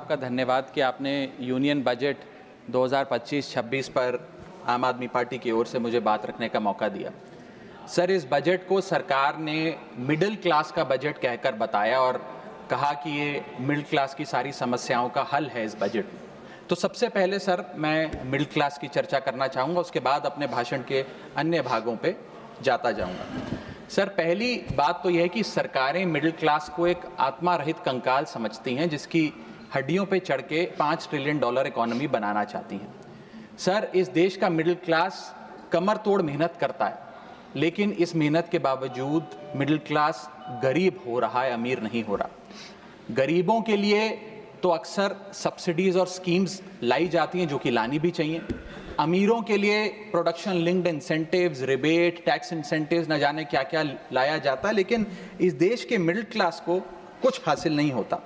आपका धन्यवाद कि आपने यूनियन बजट 2025-26 पर आम आदमी पार्टी की ओर से मुझे बात रखने का मौका दिया। सर, इस बजट को सरकार ने मिडिल क्लास का बजट कहकर बताया और कहा कि ये मिडिल क्लास की सारी समस्याओं का हल है इस बजट में। तो सबसे पहले सर मैं मिडिल क्लास की चर्चा करना चाहूँगा, उसके बाद अपने भाषण के अन्य भागों पे जाता जाऊँगा। सर, पहली बात तो यह है कि सरकारें मिडिल क्लास को एक आत्मा रहित कंकाल समझती हैं जिसकी हड्डियों पे चढ़ के $5 ट्रिलियन इकोनॉमी बनाना चाहती हैं। सर, इस देश का मिडिल क्लास कमर तोड़ मेहनत करता है, लेकिन इस मेहनत के बावजूद मिडिल क्लास गरीब हो रहा है, अमीर नहीं हो रहा। गरीबों के लिए तो अक्सर सब्सिडीज़ और स्कीम्स लाई जाती हैं जो कि लानी भी चाहिए। अमीरों के लिए production linked incentives, rebate, tax incentives, न जाने क्या क्या लाया जाता है, लेकिन इस देश के मिडिल क्लास को कुछ हासिल नहीं होता।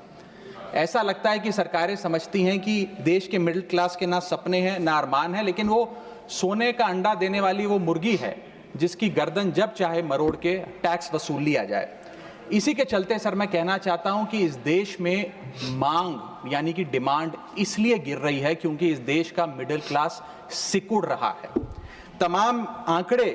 ऐसा लगता है कि सरकारें समझती हैं कि देश के मिडिल क्लास के ना सपने हैं ना अरमान है, लेकिन वो सोने का अंडा देने वाली वो मुर्गी है जिसकी गर्दन जब चाहे मरोड़ के टैक्स वसूल लिया जाए। इसी के चलते सर मैं कहना चाहता हूं कि इस देश में मांग यानी कि डिमांड इसलिए गिर रही है क्योंकि इस देश का मिडिल क्लास सिकुड़ रहा है। तमाम आंकड़े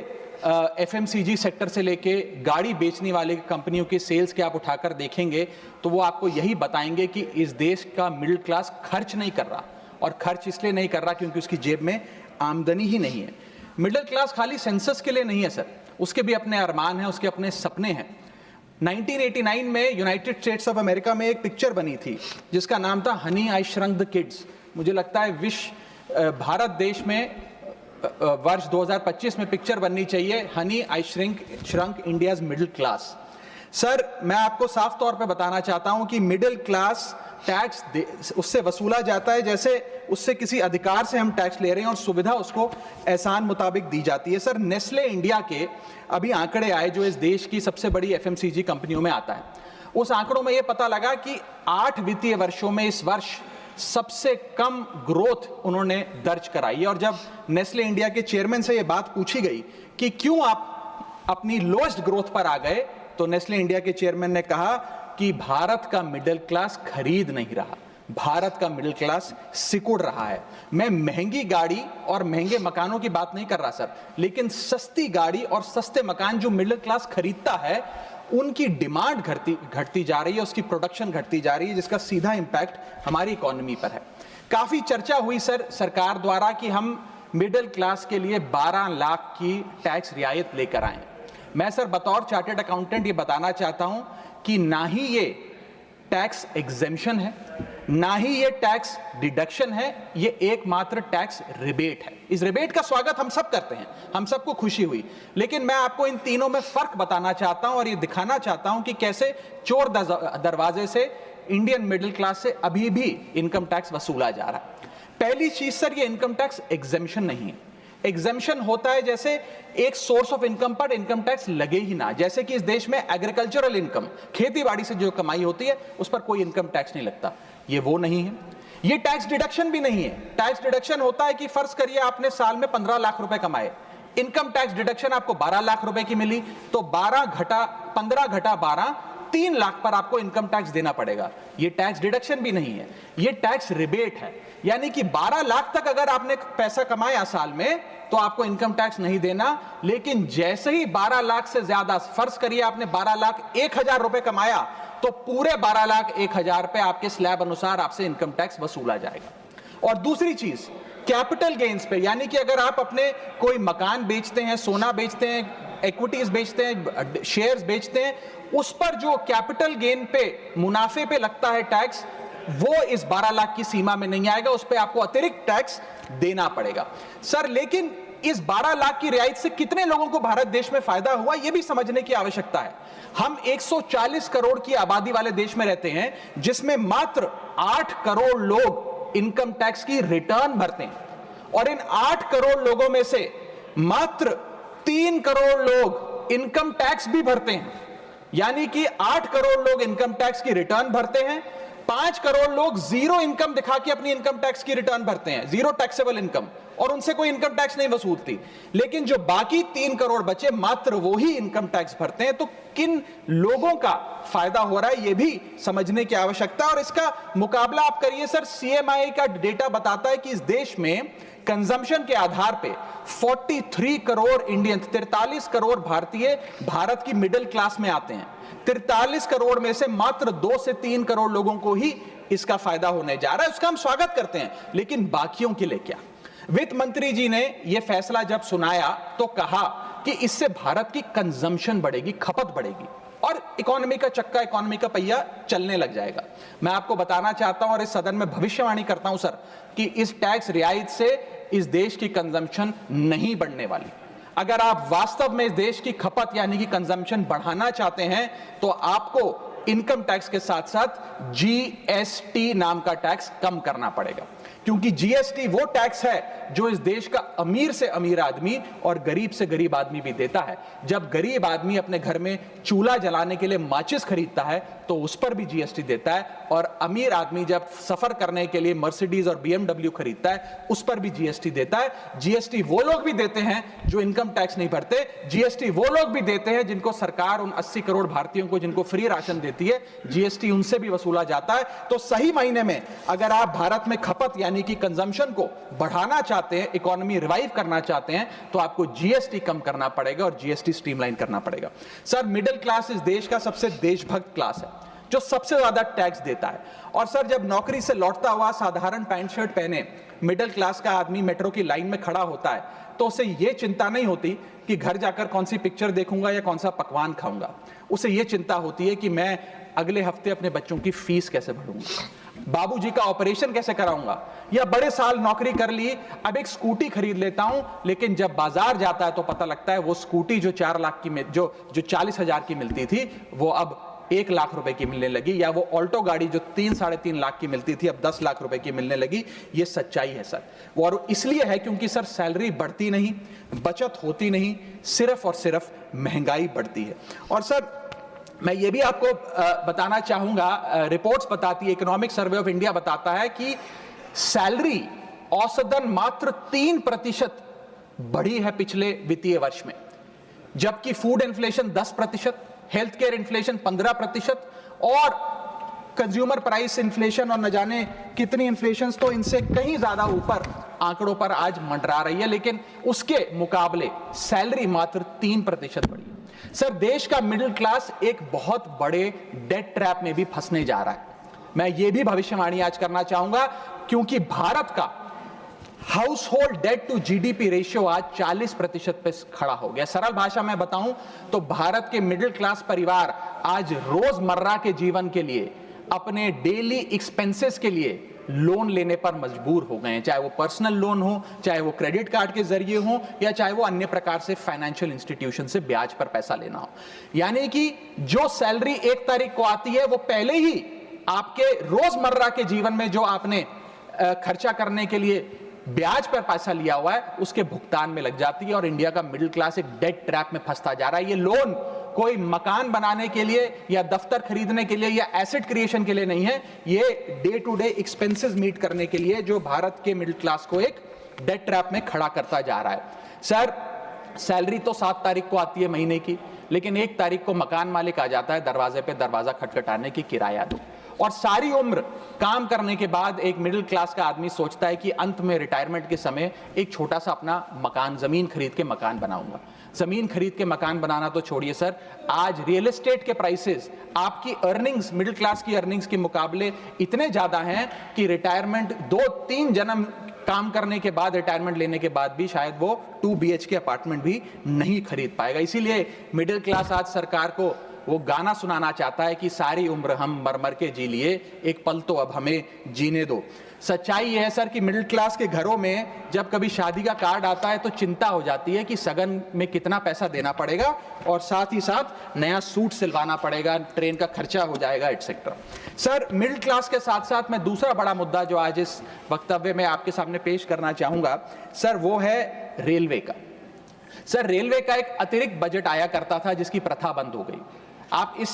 एफएमसीजी सेक्टर से लेके गाड़ी बेचने वाले कंपनियों के सेल्स के आप उठाकर देखेंगे तो वो आपको यही बताएंगे कि इस देश का मिडिल क्लास खर्च नहीं कर रहा, और खर्च इसलिए नहीं कर रहा क्योंकि उसकी जेब में आमदनी ही नहीं है। मिडिल क्लास खाली सेंसस के लिए नहीं है सर, उसके भी अपने अरमान हैं, उसके अपने सपने हैं। 1989 में यूनाइटेड स्टेट्स ऑफ अमेरिका में एक पिक्चर बनी थी जिसका नाम था Honey I shrunk the kids. मुझे लगता है भारत देश में वर्ष 2025 में पिक्चर बननी चाहिए, honey I shrunk India's middle class. Sir, मैं आपको साफ तौर पे बताना चाहता हूं कि मिडिल क्लास टैक्स उससे वसूला जाता है जैसे उससे किसी अधिकार से हम टैक्स ले रहे हैं और सुविधा उसको एहसान मुताबिक दी जाती है। सर, नेस्ले इंडिया के अभी आंकड़े आए जो इस देश की सबसे बड़ी एफएमसीजी कंपनियों में आता है। उस आंकड़ों में यह पता लगा कि 8 वित्तीय वर्षों में इस वर्ष सबसे कम ग्रोथ उन्होंने दर्ज कराई है। और जब नेस्ले इंडिया के चेयरमैन से यह बात पूछी गई कि क्यों आप अपनी लोएस्ट ग्रोथ पर आ गए, तो नेस्ले इंडिया के चेयरमैन ने कहा कि भारत का मिडिल क्लास खरीद नहीं रहा, भारत का मिडिल क्लास सिकुड़ रहा है। मैं महंगी गाड़ी और महंगे मकानों की बात नहीं कर रहा सर, लेकिन सस्ती गाड़ी और सस्ते मकान जो मिडिल क्लास खरीदता है उनकी डिमांड घटती जा रही है, उसकी प्रोडक्शन घटती जा रही है, जिसका सीधा इंपैक्ट हमारी इकोनॉमी पर है। काफी चर्चा हुई सर सरकार द्वारा कि हम मिडिल क्लास के लिए 12 लाख की टैक्स रियायत लेकर आए। मैं सर बतौर चार्टर्ड अकाउंटेंट ये बताना चाहता हूं कि ना ही ये टैक्स एग्जेम्पशन है, ना ही ये टैक्स डिडक्शन है, ये एकमात्र टैक्स रिबेट है। इस रिबेट का स्वागत हम सब करते हैं, हम सबको खुशी हुई, लेकिन मैं आपको इन तीनों में फर्क बताना चाहता हूं और ये दिखाना चाहता हूं कि कैसे चोर दरवाजे से इंडियन मिडिल क्लास से अभी भी इनकम टैक्स वसूला जा रहा है। पहली चीज सर, ये इनकम टैक्स एग्जेम्पशन नहीं है। एग्जेम्पशन होता है जैसे एक सोर्स ऑफ इनकम पर इनकम टैक्स लगे ही ना, जैसे कि इस देश में एग्रीकल्चरल इनकम, खेती बाड़ी से जो कमाई होती है उस पर कोई इनकम टैक्स नहीं लगता। ये वो नहीं है। ये टैक्स डिडक्शन भी नहीं है। टैक्स डिडक्शन होता है कि फर्ज करिए आपने साल में 15 लाख रुपए कमाए, इनकम टैक्स डिडक्शन आपको 12 लाख रुपए की मिली, तो 15 घटा 12, 3 लाख पर आपको इनकम टैक्स देना पड़ेगा। ये टैक्स डिडक्शन भी नहीं है, ये टैक्स रिबेट है। यानी कि 12 लाख तक अगर आपने पैसा कमाया साल में तो आपको इनकम टैक्स नहीं देना, लेकिन जैसे ही 12 लाख से ज्यादा, फर्ज करिए आपने 12 लाख 1,000 रुपए कमाया, तो पूरे 12 लाख 1,000 पे आपके स्लैब अनुसार आपसे इनकम टैक्स वसूला जाएगा। और दूसरी चीज, कैपिटल गेन्स पे, यानी कि अगर आप अपने कोई मकान बेचते हैं, सोना बेचते हैं, इक्विटीज बेचते हैं, शेयर्स बेचते हैं, उस पर जो कैपिटल गेन पे, मुनाफे पे लगता है टैक्स, वो इस 12 लाख की सीमा में नहीं आएगा, उस पे आपको अतिरिक्त टैक्स देना पड़ेगा। सर, लेकिन इस 12 लाख की रियायत से कितने लोगों को भारत देश में फायदा हुआ, यह भी समझने की आवश्यकता है। हम 140 करोड़ की आबादी वाले देश में रहते हैं, जिसमें मात्र 8 करोड़ लोग इनकम टैक्स की रिटर्न भरते हैं, और इन 8 करोड़ लोगों में से मात्र 3 करोड़ लोग इनकम टैक्स भी भरते हैं। यानी कि 8 करोड़ लोग इनकम टैक्स की रिटर्न भरते हैं, 5 करोड़ लोग जीरो इनकम दिखा के अपनी इनकम टैक्स की रिटर्न भरते हैं, जीरो टैक्सेबल इनकम, और उनसे कोई इनकम टैक्स नहीं वसूलती। लेकिन जो बाकी 3 करोड़ बचे मात्र वो ही इनकम टैक्स भरते हैं। तो किन लोगों का फायदा हो रहा है ये भी समझने की आवश्यकता है। और इसका मुकाबला आप करिए सर, सीएमआई का डेटा बताता है कि इस देश में कंजम्पशन के आधार पे 43 करोड़ इंडियन, 43 करोड़ भारतीय भारत की मिडिल क्लास में आते हैं। 43 करोड़ में से मात्र 2 से 3 करोड़ लोगों को ही इसका फायदा होने जा रहा है। उसका हम स्वागत करते हैं, लेकिन बाकियों के लिए क्या? वित्त मंत्री जी ने यह फैसला जब सुनाया तो कहा कि इससे भारत की कंजम्पशन बढ़ेगी, खपत बढ़ेगी और इकोनॉमी का चक्का, इकोनॉमी का पहिया चलने लग जाएगा। मैं आपको बताना चाहता हूं और इस सदन में भविष्यवाणी करता हूं सर कि इस टैक्स रियायत से इस देश की कंजम्पशन नहीं बढ़ने वाली। अगर आप वास्तव में इस देश की खपत यानी कि कंजम्पशन बढ़ाना चाहते हैं तो आपको इनकम टैक्स के साथ साथ जीएसटी नाम का टैक्स कम करना पड़ेगा, क्योंकि जीएसटी वो टैक्स है जो इस देश का अमीर से अमीर आदमी और गरीब से गरीब आदमी भी देता है। जब गरीब आदमी अपने घर में चूल्हा जलाने के लिए माचिस खरीदता है तो उस पर भी जीएसटी देता है, और अमीर आदमी जब सफर करने के लिए मर्सिडीज और बीएमडब्ल्यू खरीदता है उस पर भी जीएसटी देता है। जीएसटी वो लोग भी देते हैं जो इनकम टैक्स नहीं भरते, जीएसटी वो लोग भी देते हैं जिनको सरकार उन 80 करोड़ भारतीयों को जिनको फ्री राशन देती है, जीएसटी उनसे भी वसूला जाता है। तो सही मायने में अगर आप भारत में खपत यानी कि कंजम्पशन को बढ़ाना चाहते हैं, इकोनॉमी रिवाइव करना चाहते हैं, तो आपको जीएसटी कम करना पड़ेगा और जीएसटी स्ट्रीमलाइन करना पड़ेगा। सर, मिडिल क्लास इस देश का सबसे देशभक्त क्लास है जो सबसे ज्यादा टैक्स देता है। और सर, जब नौकरी से लौटता हुआ साधारण पैंट शर्ट पहने मिडिल क्लास का आदमी मेट्रो की लाइन में खड़ा होता है तो उसे यह चिंता नहीं होती कि घर जाकर कौन सी पिक्चर देखूंगा या कौन सा पकवान खाऊंगा। उसे यह चिंता होती है कि मैं अगले हफ्ते अपने बच्चों की फीस कैसे भरूंगा, बाबूजी का ऑपरेशन कैसे कराऊंगा, या बड़े साल नौकरी कर ली अब एक स्कूटी खरीद लेता हूं। लेकिन जब बाजार जाता है तो पता लगता है वो स्कूटी जो 4 लाख की जो 40,000 की मिलती थी वो अब 1 लाख रुपए की मिलने लगी, या वो ऑल्टो गाड़ी जो 3-3.5 लाख की मिलती थी अब 10 लाख रुपए की मिलने लगी। ये सच्चाई है सर, और इसलिए है क्योंकि सर सैलरी बढ़ती नहीं, बचत होती नहीं, सिर्फ और सिर्फ महंगाई बढ़ती है। और सर, मैं ये भी आपको बताना चाहूंगा, रिपोर्ट्स बताती है, इकोनॉमिक सर्वे ऑफ इंडिया बताता है कि सैलरी औसतन मात्र 3% बढ़ी है पिछले वित्तीय वर्ष में, जबकि food inflation 10%, health care inflation 15% और कंज्यूमर प्राइस इन्फ्लेशन और न जाने कितनी इन्फ्लेशन तो इनसे कहीं ज्यादा ऊपर आंकड़ों पर आज मंडरा रही है। लेकिन उसके मुकाबले सैलरी मात्र 3% बढ़ी है। सर, देश का मिडिल क्लास एक बहुत बड़े डेट ट्रैप में भी फंसने जा रहा है। मैं ये भी भविष्यवाणी आज करना चाहूंगा, क्योंकि भारत का household debt to GDP ratio आज 40% पे खड़ा हो गया। सरल भाषा में बताऊं तो भारत के मिडिल क्लास परिवार आज रोजमर्रा के जीवन के लिए, अपने डेली एक्सपेंसेस के लिए लोन लेने पर मजबूर हो गए हैं, चाहे वो पर्सनल लोन हो, चाहे वो क्रेडिट कार्ड के जरिए हो, या चाहे वो अन्य प्रकार से फाइनेंशियल इंस्टीट्यूशन से ब्याज पर पैसा लेना हो। यानी कि जो सैलरी 1 तारीख को आती है वो पहले ही आपके रोजमर्रा के जीवन में जो आपने खर्चा करने के लिए ब्याज पर पैसा लिया हुआ है उसके भुगतान में लग जाती है, और इंडिया का मिडिल क्लास एक डेट ट्रैप में फंसता जा रहा है। ये लोन कोई मकान बनाने के लिए या दफ्तर खरीदने के लिए या एसेट क्रिएशन के लिए नहीं है, ये day to day expenses meet करने के लिए, जो भारत के मिडिल क्लास को एक डेट ट्रैप में खड़ा करता जा रहा है। सर, सैलरी तो 7 तारीख को आती है महीने की, लेकिन 1 तारीख को मकान मालिक आ जाता है दरवाजे पे दरवाजा खटखटाने की किराया दो। और सारी उम्र काम करने के बाद एक मिडिल क्लास का आदमी सोचता है कि अंत में रिटायरमेंट के समय एक छोटा सा अपना मकान, जमीन खरीद के मकान बनाऊंगा। जमीन खरीद के मकान बनाना तो छोड़िए सर, आज रियल एस्टेट के प्राइसेस आपकी अर्निंग्स, मिडिल क्लास की अर्निंग्स के मुकाबले इतने ज्यादा हैं कि रिटायरमेंट 2-3 जन्म काम करने के बाद, रिटायरमेंट लेने के बाद भी शायद वो 2 BHK अपार्टमेंट भी नहीं खरीद पाएगा। इसीलिए मिडिल क्लास आज सरकार को वो गाना सुनाना चाहता है कि सारी उम्र हम मर मर के जी लिए, एक पल तो अब हमें जीने दो। सच्चाई यह है सर कि मिडिल क्लास के घरों में जब कभी शादी का कार्ड आता है तो चिंता हो जाती है कि सगन में कितना पैसा देना पड़ेगा, और साथ ही साथ नया सूट सिलवाना पड़ेगा, ट्रेन का खर्चा हो जाएगा, एटसेट्रा। सर, मिडिल क्लास के साथ साथ मैं दूसरा बड़ा मुद्दा जो आज इस वक्तव्य में आपके सामने पेश करना चाहूंगा सर, वो है रेलवे का। सर, रेलवे का एक अतिरिक्त बजट आया करता था जिसकी प्रथा बंद हो गई। आप इस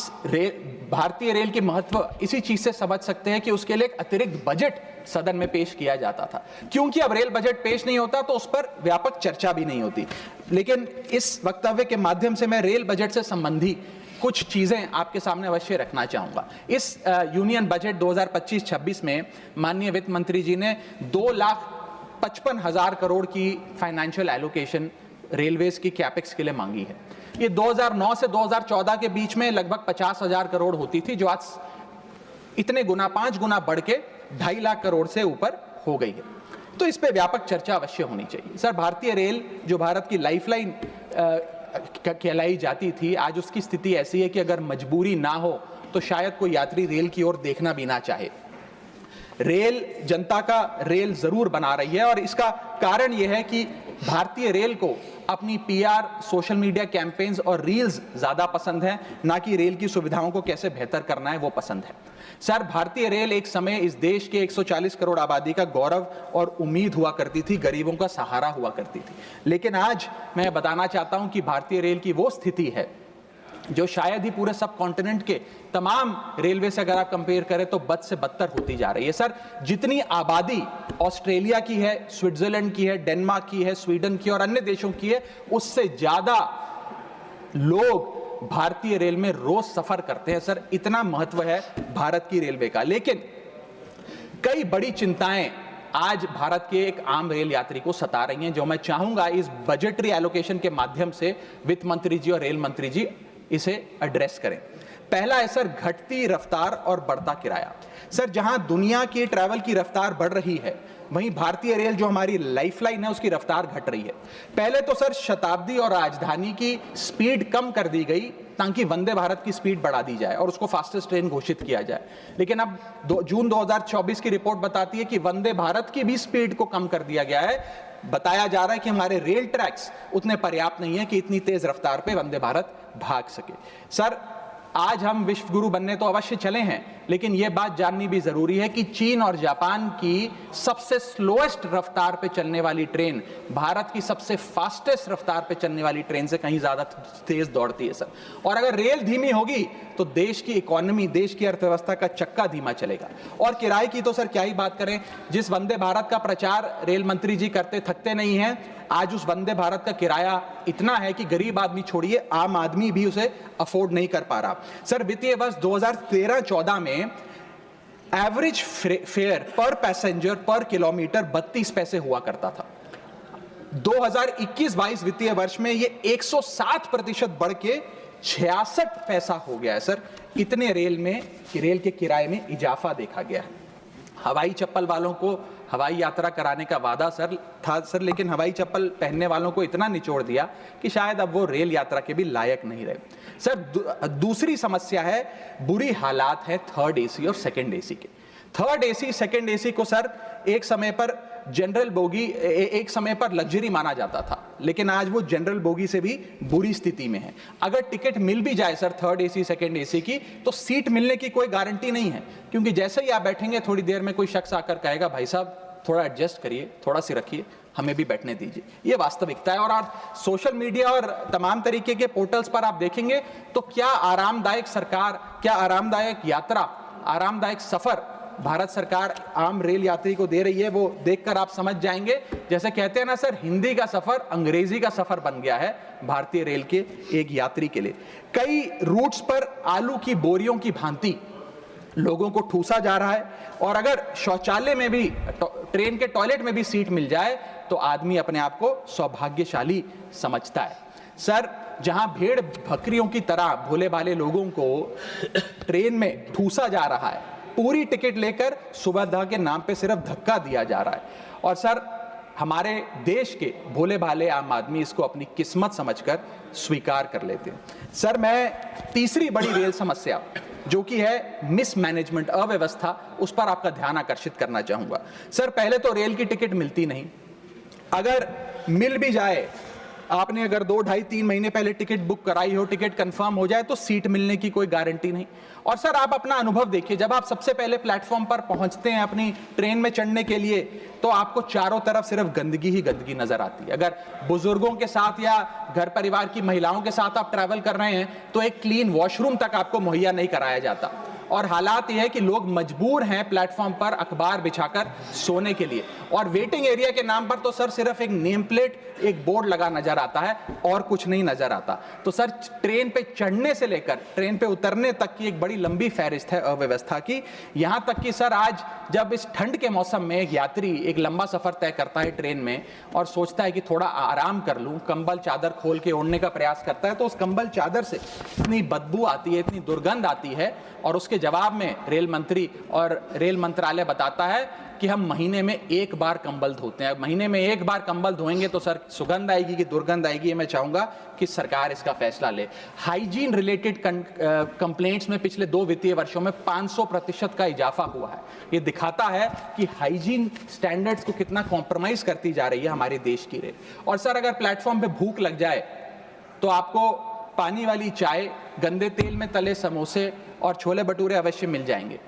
भारतीय रेल की महत्व इसी चीज से समझ सकते हैं कि उसके लिए एक अतिरिक्त बजट सदन में पेश किया जाता था। क्योंकि अब रेल बजट पेश नहीं होता तो उस पर व्यापक चर्चा भी नहीं होती। लेकिन इस वक्तव्य के माध्यम से मैं रेल बजट से संबंधी कुछ चीजें आपके सामने अवश्य रखना चाहूंगा। इस यूनियन बजट 2025-26 में माननीय वित्त मंत्री जी ने 2,55,000 करोड़ की फाइनेंशियल एलोकेशन रेलवेज की कैपेक्स के लिए मांगी है। ये 2009 से 2014 के बीच में लगभग 50,000 करोड़ होती थी, जो आज इतने गुना 5 गुना बढ़ के 2.5 लाख करोड़ से ऊपर हो गई है। तो इस पे व्यापक चर्चा अवश्य होनी चाहिए। सर, भारतीय रेल जो भारत की लाइफलाइन कहलाई जाती थी, आज उसकी स्थिति ऐसी है कि अगर मजबूरी ना हो तो शायद कोई यात्री रेल की ओर देखना भी ना चाहे। रेल जनता का रेल जरूर बना रही है और इसका कारण यह है कि भारतीय रेल को अपनी पीआर, सोशल मीडिया कैंपेन्स और रील्स ज्यादा पसंद है, ना कि रेल की सुविधाओं को कैसे बेहतर करना है वो पसंद है। सर, भारतीय रेल एक समय इस देश के 140 करोड़ आबादी का गौरव और उम्मीद हुआ करती थी, गरीबों का सहारा हुआ करती थी। लेकिन आज मैं बताना चाहता हूं कि भारतीय रेल की वो स्थिति है जो शायद ही पूरे सब कॉन्टिनेंट के तमाम रेलवे से अगर आप कंपेयर करें तो बद से बदतर होती जा रही है। सर, जितनी आबादी ऑस्ट्रेलिया की है, स्विट्जरलैंड की है, डेनमार्क की है, स्वीडन की और अन्य देशों की है, उससे ज्यादा लोग भारतीय रेल में रोज सफर करते हैं। सर, इतना महत्व है भारत की रेलवे का। लेकिन कई बड़ी चिंताएं आज भारत के एक आम रेल यात्री को सता रही हैं, जो मैं चाहूंगा इस बजटरी एलोकेशन के माध्यम से वित्त मंत्री जी और रेल मंत्री जी इसे एड्रेस करें। पहला है सर, घटती रफ्तार और बढ़ता किराया। सर, जहां दुनिया की ट्रैवल की रफ्तार बढ़ रही है, वहीं भारतीय रेल जो हमारी लाइफलाइन है उसकी रफ्तार घट रही है। पहले तो सर शताब्दी और राजधानी की स्पीड कम कर दी गई ताकि वंदे भारत की स्पीड बढ़ा दी जाए और उसको फास्टेस्ट ट्रेन घोषित किया जाए। लेकिन अब जून 2024 की रिपोर्ट बताती है कि वंदे भारत की भी स्पीड को कम कर दिया गया है। बताया जा रहा है कि हमारे रेल ट्रैक्स उतने पर्याप्त नहीं है कि इतनी तेज रफ्तार पे वंदे भारत भाग सके। सर, आज हम विश्व गुरु बनने तो अवश्य चले हैं, लेकिन यह बात जाननी भी जरूरी है कि चीन और जापान की सबसे स्लोएस्ट रफ्तार पे चलने वाली ट्रेन भारत की सबसे फास्टेस्ट रफ्तार पे चलने वाली ट्रेन से कहीं ज्यादा तेज दौड़ती है सर। और अगर रेल धीमी होगी तो देश की इकोनॉमी, देश की अर्थव्यवस्था का चक्का धीमा चलेगा। और किराए की तो सर क्या ही बात करें, जिस वंदे भारत का प्रचार रेल मंत्री जी करते थकते नहीं हैं, आज उस वंदे भारत का किराया इतना है कि गरीब आदमी छोड़िए, आम आदमी भी उसे अफोर्ड नहीं कर पा रहा। सर, वित्तीय वर्ष 2013-14 में एवरेज फेयर पर पैसेंजर पर किलोमीटर 32 पैसे हुआ करता था। 2021-22 वित्तीय वर्ष में ये 107% बढ़ के 66 पैसा हो गया है। सर, इतने रेल के किराए में इजाफा देखा गया है। हवाई चप्पल वालों को हवाई यात्रा कराने का वादा था सर, लेकिन हवाई चप्पल पहनने वालों को इतना निचोड़ दिया कि शायद अब वो रेल यात्रा के भी लायक नहीं रहे। सर, दूसरी समस्या है, बुरी हालात है थर्ड एसी और सेकंड एसी के। थर्ड एसी, सेकंड एसी को सर एक समय पर जनरल बोगी, एक समय पर लग्जरी माना जाता था, लेकिन आज वो जनरल बोगी से भी बुरी स्थिति में है। अगर टिकट मिल भी जाए sir third AC, second AC की, तो सीट मिलने की कोई गारंटी नहीं है, क्योंकि जैसे ही आप बैठेंगे थोड़ी देर में कोई शख्स आकर कहेगा, भाई साहब थोड़ा एडजस्ट करिए, थोड़ा सी रखिए, हमें भी बैठने दीजिए। ये वास्तविकता है। और आज सोशल मीडिया और तमाम तरीके के पोर्टल्स पर आप देखेंगे तो क्या आरामदायक सरकार, क्या आरामदायक यात्रा, आरामदायक सफर भारत सरकार आम रेल यात्री को दे रही है, वो देखकर आप समझ जाएंगे। जैसे कहते हैं ना सर, हिंदी का सफर अंग्रेजी का सफर बन गया है भारतीय रेल के एक यात्री के लिए। कई रूट्स पर आलू की बोरियों की भांति लोगों को ठूसा जा रहा है, और अगर शौचालय में भी, ट्रेन के टॉयलेट में भी सीट मिल जाए तो आदमी अपने आप को सौभाग्यशाली समझता है। सर, जहां भेड़ बकरियों की तरह भोले भाले लोगों को ट्रेन में ठूसा जा रहा है, पूरी टिकट लेकर सुविधा के नाम पे सिर्फ धक्का दिया जा रहा है, और सर हमारे देश के भोले भाले आम आदमी इसको अपनी किस्मत समझकर स्वीकार कर लेते हैं। सर, मैं तीसरी बड़ी रेल समस्या जो कि है मिसमैनेजमेंट, अव्यवस्था, उस पर आपका ध्यान आकर्षित करना चाहूंगा। सर, पहले तो रेल की टिकट मिलती नहीं, अगर मिल भी जाए आपने अगर 2, ढाई, 3 महीने पहले टिकट बुक कराई हो, टिकट कंफर्म हो जाए तो सीट मिलने की कोई गारंटी नहीं। और सर आप अपना अनुभव देखिए, जब आप सबसे पहले प्लेटफॉर्म पर पहुंचते हैं अपनी ट्रेन में चढ़ने के लिए, तो आपको चारों तरफ सिर्फ गंदगी ही गंदगी नजर आती है। अगर बुजुर्गों के साथ या घर परिवार की महिलाओं के साथ आप ट्रैवल कर रहे हैं तो एक क्लीन वॉशरूम तक आपको मुहैया नहीं कराया जाता। और हालात यह है कि लोग मजबूर हैं प्लेटफॉर्म पर अखबार बिछाकर सोने के लिए, और वेटिंग एरिया के नाम पर तो सर सिर्फ एक नेम प्लेट, एक बोर्ड लगा नजर आता है और कुछ नहीं नजर आता। तो सर ट्रेन पे चढ़ने से लेकर ट्रेन पे उतरने तक की एक बड़ी लंबी फहरिस्त है अव्यवस्था की। यहां तक कि सर आज जब इस ठंड के मौसम में एक यात्री एक लंबा सफर तय करता है ट्रेन में और सोचता है कि थोड़ा आराम कर लूं, कंबल चादर खोल के ओढ़ने का प्रयास करता है, तो उस कंबल चादर से इतनी बदबू आती है, इतनी दुर्गंध आती है, और उसके जवाब में रेल मंत्री और रेल मंत्रालय बताता है कि हम महीने में 1 बार कंबल धोते हैं। महीने में 1 बार कंबल धोएंगे तो सर सुगंध आएगी कि दुर्गंध आएगी, मैं चाहूंगा कि सरकार इसका फैसला ले। हाइजीन रिलेटेड कंप्लेंट्स में पिछले 2 वित्तीय वर्षों में 500% का इजाफा हुआ है। ये दिखाता है कि हाइजीन स्टैंडर्ड्स को कितना कॉम्प्रोमाइज करती जा रही है हमारे देश की रेल। और सर अगर प्लेटफॉर्म पे भूख लग जाए तो आपको पानी वाली चाय, गंदे तेल में तले समोसे और छोले भटूरे अवश्य मिल जाएंगे।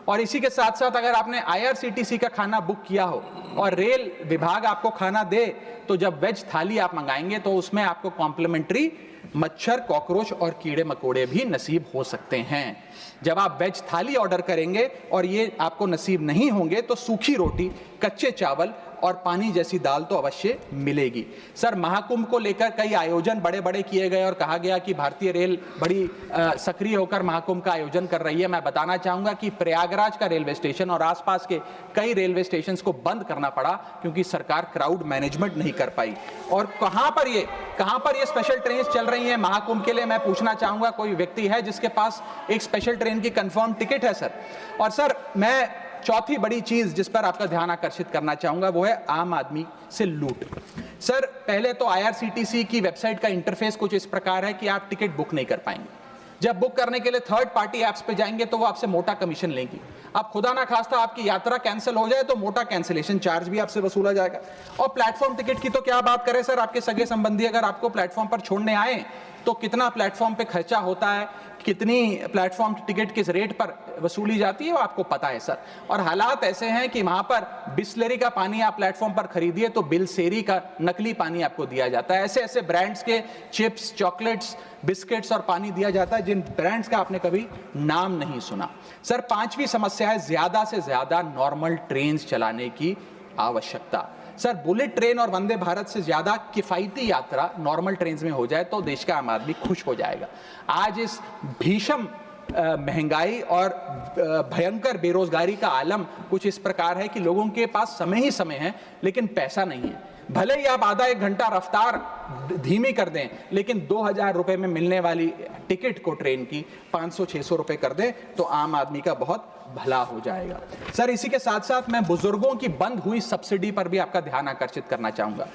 और इसी के साथ साथ अगर आपने IRCTC का खाना बुक किया हो और रेल विभाग आपको खाना दे, तो जब वेज थाली आप मंगाएंगे तो उसमें आपको कॉम्प्लीमेंट्री मच्छर, कॉकरोच और कीड़े मकोड़े भी नसीब हो सकते हैं। जब आप वेज थाली ऑर्डर करेंगे और ये आपको नसीब नहीं होंगे तो सूखी रोटी, कच्चे चावल और पानी जैसी दाल तो अवश्य मिलेगी। सर महाकुंभ को लेकर कई आयोजन बड़े बड़े किए गए और कहा गया कि भारतीय रेल बड़ी सक्रिय होकर महाकुंभ का आयोजन कर रही है। मैं बताना चाहूंगा कि प्रयागराज का रेलवे स्टेशन और आसपास के कई रेलवे स्टेशन को बंद करना पड़ा क्योंकि सरकार क्राउड मैनेजमेंट नहीं कर पाई। और कहां पर ये स्पेशल ट्रेन चल रही है महाकुंभ के लिए, मैं पूछना चाहूंगा कोई व्यक्ति है जिसके पास एक स्पेशल ट्रेन की कंफर्म टिकट है सर? और सर मैं चौथी बड़ी चीज जिस पर आपका ध्यान आकर्षित करना चाहूंगा वो है आम आदमी से लूट। सर पहले तो IRCTC की वेबसाइट का इंटरफेस कुछ इस प्रकार है कि आप टिकट बुक नहीं कर पाएंगे। जब बुक करने के लिए थर्ड पार्टी ऐप्स पे जाएंगे तो वो आपसे मोटा कमीशन लेंगी। अब खुदा ना खास्ता आपकी यात्रा कैंसिल हो जाए तो मोटा कैंसिलेशन चार्ज भी आपसे वसूला जाएगा। और प्लेटफॉर्म टिकट की तो क्या बात करें सर, आपके सगे संबंधी अगर आपको प्लेटफॉर्म पर छोड़ने आए तो कितना प्लेटफॉर्म पे खर्चा होता है, कितनी प्लेटफॉर्म टिकट किस रेट पर वसूली जाती है वो आपको पता है सर। और हालात ऐसे हैं कि वहां पर बिस्लरी का पानी आप प्लेटफॉर्म पर खरीदिए तो बिलसेरी का नकली पानी आपको दिया जाता है। ऐसे ऐसे ब्रांड्स के चिप्स, चॉकलेट्स, बिस्किट्स और पानी दिया जाता है जिन ब्रांड्स का आपने कभी नाम नहीं सुना। सर 5वीं समस्या है ज्यादा से ज्यादा नॉर्मल ट्रेन चलाने की आवश्यकता। सर बुलेट ट्रेन और वंदे भारत से ज्यादा किफायती यात्रा नॉर्मल ट्रेन में हो जाए तो देश का आम आदमी खुश हो जाएगा। आज इस भीषण महंगाई और भयंकर बेरोजगारी का आलम कुछ इस प्रकार है कि लोगों के पास समय ही समय है लेकिन पैसा नहीं है। भले ही आप आधा 1 घंटा रफ्तार धीमी कर दें लेकिन 2000 रुपए में मिलने वाली टिकट को ट्रेन की 500-600 रुपए कर दें तो आम आदमी का बहुत भला हो जाएगा। सर इसी के साथ साथ मैं बुजुर्गों की बंद हुई सब्सिडी पर भी आपका ध्यान आकर्षित करना चाहूंगा।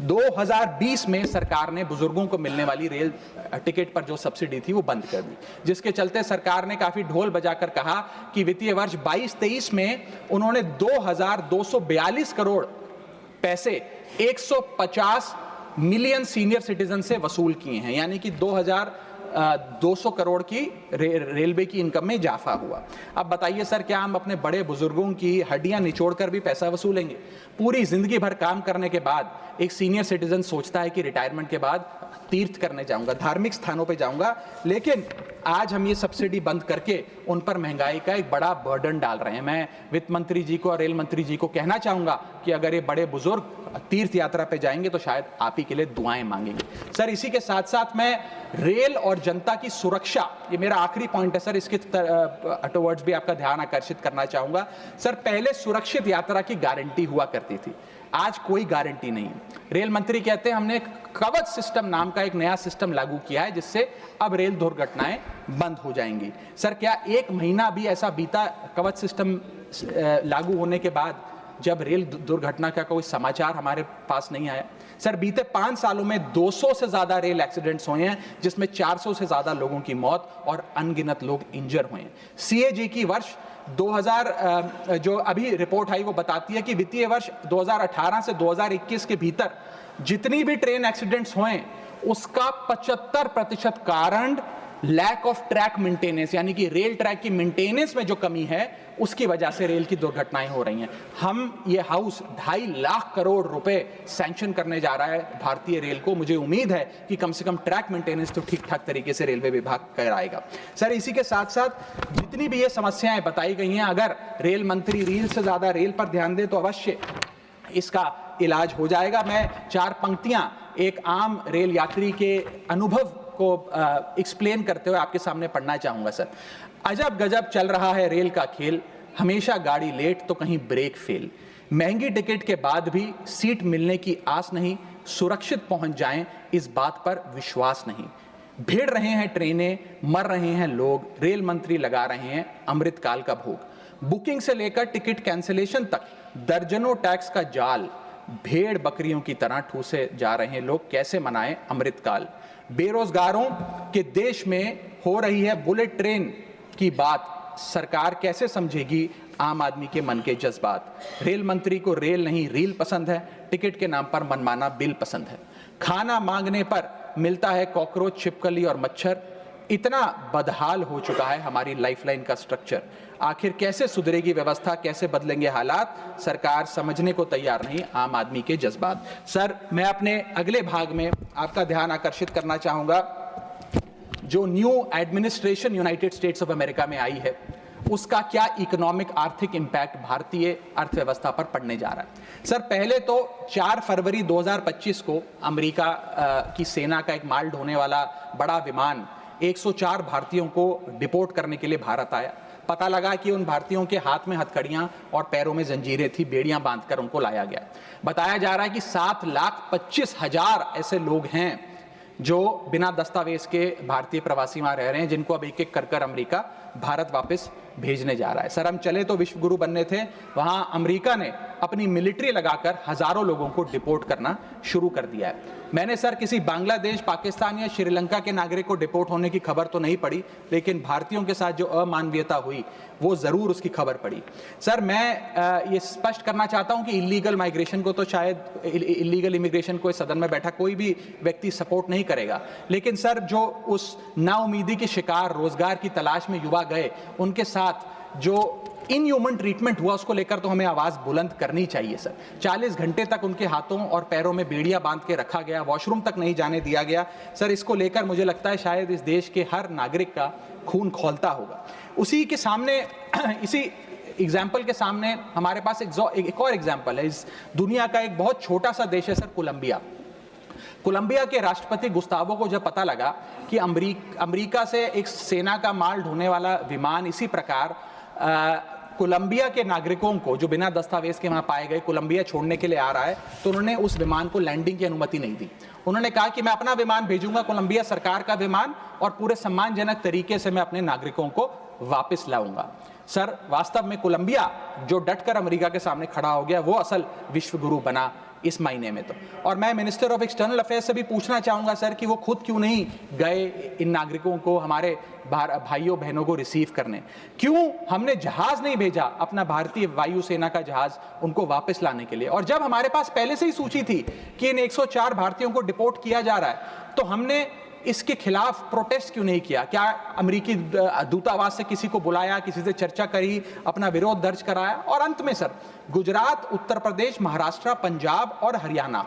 2020 में सरकार ने बुजुर्गों को मिलने वाली रेल टिकट पर जो सब्सिडी थी वो बंद कर दी, जिसके चलते सरकार ने काफी ढोल बजाकर कहा कि वित्तीय वर्ष 22-23 में उन्होंने 2242 करोड़ पैसे 150 मिलियन सीनियर सिटीजन से वसूल किए हैं, यानी कि 2200 करोड़ की रेलवे की इनकम में इजाफा हुआ। अब बताइए सर, क्या हम अपने बड़े बुजुर्गों की हड्डियां निचोड़कर भी पैसा वसूलेंगे? पूरी जिंदगी भर काम करने के बाद एक सीनियर सिटीजन सोचता है कि रिटायरमेंट के बाद तीर्थ करने जाऊंगा, धार्मिक स्थानों पे जाऊंगा, लेकिन आज हम ये सब्सिडी बंद करके उन पर महंगाई का एक बड़ा बर्डन डाल रहे हैं। मैं वित्त मंत्री जी को और रेल मंत्री जी को कहना चाहूंगा कि अगर ये बड़े बुजुर्ग तीर्थ यात्रा पे जाएंगे तो शायद आप ही के लिए दुआएं मांगेंगे। सर इसी के साथ साथ मैं रेल और जनता की सुरक्षा, ये मेरा आखिरी पॉइंट है सर, इसके टुवर्ड्स भी आपका ध्यान आकर्षित करना चाहूंगा। सर पहले सुरक्षित यात्रा की गारंटी हुआ करती थी, आज कोई गारंटी नहीं। रेल मंत्री कहते हैं हमने कवच सिस्टम नाम का एक नया सिस्टम लागू किया है जिससे अब रेल दुर्घटनाएं बंद हो जाएंगी। सर क्या 1 महीना भी ऐसा बीता कवच सिस्टम लागू होने के बाद जब रेल दुर्घटना का कोई समाचार हमारे पास नहीं आया? सर बीते 5 सालों में 200 से ज्यादा रेल एक्सीडेंट्स हुए हैं जिसमें 400 से ज्यादा लोगों की मौत और अनगिनत लोग इंजर हुए हैं। CAG की वर्ष जो अभी रिपोर्ट आई वो बताती है कि वित्तीय वर्ष 2018 से 2021 के भीतर जितनी भी ट्रेन एक्सीडेंट्स हुए उसका 75% कारण लैक ऑफ ट्रैक मेंटेनेंस, यानी कि रेल ट्रैक की मेंटेनेंस में जो कमी है उसकी वजह से रेल की दुर्घटनाएं हो रही हैं। हम ये हाउस 2.5 लाख करोड़ रुपए सैंक्शन करने जा रहा है भारतीय रेल को। मुझे उम्मीद है कि कम से कम ट्रैक मेंटेनेंस तो ठीक ठाक तरीके से रेलवे विभाग कराएगा। सर, इसी के साथ साथ जितनी भी ये समस्याएं बताई गई हैं, अगर रेल मंत्री रील से ज्यादा रेल पर ध्यान दे तो अवश्य इसका इलाज हो जाएगा। मैं 4 पंक्तियां एक आम रेल यात्री के अनुभव को एक्सप्लेन करते हुए आपके सामने पढ़ना चाहूंगा। सर, अजब गजब चल रहा है रेल का खेल, हमेशा गाड़ी लेट तो कहीं ब्रेक फेल, महंगी टिकट के बाद भी सीट मिलने की आस नहीं, सुरक्षित पहुंच जाएं इस बात पर विश्वास नहीं, भिड़ रहे हैं ट्रेनें, मर रहे हैं लोग, रेल मंत्री लगा रहे हैं अमृतकाल का भोग, बुकिंग से लेकर टिकट कैंसिलेशन तक दर्जनों टैक्स का जाल, भेड़ बकरियों की तरह ठूसे जा रहे हैं लोग, कैसे मनाएं अमृतकाल, बेरोजगारों के देश में हो रही है बुलेट ट्रेन की बात, सरकार कैसे समझेगी आम आदमी के मन के जज्बात, रेल मंत्री को रेल नहीं रील पसंद है, टिकट के नाम पर मनमाना बिल पसंद है, खाना मांगने पर मिलता है कॉकरोच, छिपकली और मच्छर, इतना बदहाल हो चुका है हमारी लाइफलाइन का स्ट्रक्चर, आखिर कैसे सुधरेगी व्यवस्था, कैसे बदलेंगे हालात, सरकार समझने को तैयार नहीं आम आदमी के जज्बात। सर, मैं अपने अगले भाग में आपका ध्यान आकर्षित करना चाहूंगा, जो new administration United states of America में आई है उसका क्या इकोनॉमिक आर्थिक इंपैक्ट भारतीय अर्थव्यवस्था पर पड़ने जा रहा है। सर, पहले तो 4 फरवरी 2025 को अमेरिका की सेना का एक माल ढोने वाला बड़ा विमान 104 भारतीयों को डिपोर्ट करने के लिए भारत आया। पता लगा कि उन भारतीयों के हाथ में हथकड़ियां और पैरों में जंजीरें थी, बेड़ियां बांधकर उनको लाया गया। बताया जा रहा है कि 7,25,000 ऐसे लोग हैं जो बिना दस्तावेज के भारतीय प्रवासी वहां रह रहे हैं, जिनको अब एक एक कर अमेरिका भारत वापस भेजने जा रहा है। सर, हम चले तो विश्व गुरु बनने थे, वहां अमेरिका ने अपनी मिलिट्री लगाकर हजारों लोगों को डिपोर्ट करना शुरू कर दिया है। मैंने सर किसी बांग्लादेश, पाकिस्तान या श्रीलंका के नागरिक को डिपोर्ट होने की खबर तो नहीं पड़ी, लेकिन भारतीयों के साथ जो अमानवीयता हुई वो जरूर उसकी खबर पड़ी। सर, मैं ये स्पष्ट करना चाहता हूं कि इलीगल माइग्रेशन को तो शायद इलीगल इमिग्रेशन को इस सदन में बैठा कोई भी व्यक्ति सपोर्ट नहीं करेगा, लेकिन सर जो उस नाउमीदी के शिकार रोजगार की तलाश में युवा गए, उनके साथ जो इनह्यूमन ट्रीटमेंट हुआ उसको लेकर तो हमें आवाज बुलंद करनी चाहिए। सर, 40 घंटे तक उनके हाथों और पैरों में बेड़ियां बांध के रखा गया, वॉशरूम तक नहीं जाने दिया गया। सर, इसको लेकर मुझे लगता है शायद इस देश के हर नागरिक का खून खौलता होगा। उसी के सामने इसी एग्जाम्पल के सामने हमारे पास एक और एग्जाम्पल है। इस दुनिया का एक बहुत छोटा सा देश है सर, कोलंबिया। कोलंबिया के राष्ट्रपति गुस्तावो को जब पता लगा कि अमेरिका से एक सेना का माल ढोने वाला विमान इसी प्रकार कोलंबिया के नागरिकों को जो बिना दस्तावेज के वहां पाए गए कोलंबिया छोड़ने के लिए आ रहा है, तो उन्होंने उस विमान को लैंडिंग की अनुमति नहीं दी। उन्होंने कहा कि मैं अपना विमान भेजूंगा, कोलंबिया सरकार का विमान, और पूरे सम्मानजनक तरीके से मैं अपने नागरिकों को वापस लाऊंगा। सर, वास्तव में कोलंबिया जो डटकर अमेरिका के सामने खड़ा हो गया वो असल विश्व गुरु बना इस महीने में तो। और मैं मिनिस्टर ऑफ एक्सटर्नल अफेयर्स से भी पूछना चाहूंगा सर कि वो खुद क्यों नहीं गए इन नागरिकों को, हमारे भाइयों बहनों को रिसीव करने, क्यों हमने जहाज नहीं भेजा अपना भारतीय वायुसेना का जहाज उनको वापस लाने के लिए। और जब हमारे पास पहले से ही सूची थी कि इन 104 भारतीयों को डिपोर्ट किया जा रहा है, तो हमने इसके खिलाफ प्रोटेस्ट क्यों नहीं किया? क्या अमेरिकी दूतावास से किसी को बुलाया, किसी से चर्चा करी, अपना विरोध दर्ज कराया? और अंत में सर, गुजरात, उत्तर प्रदेश, महाराष्ट्र, पंजाब और हरियाणा,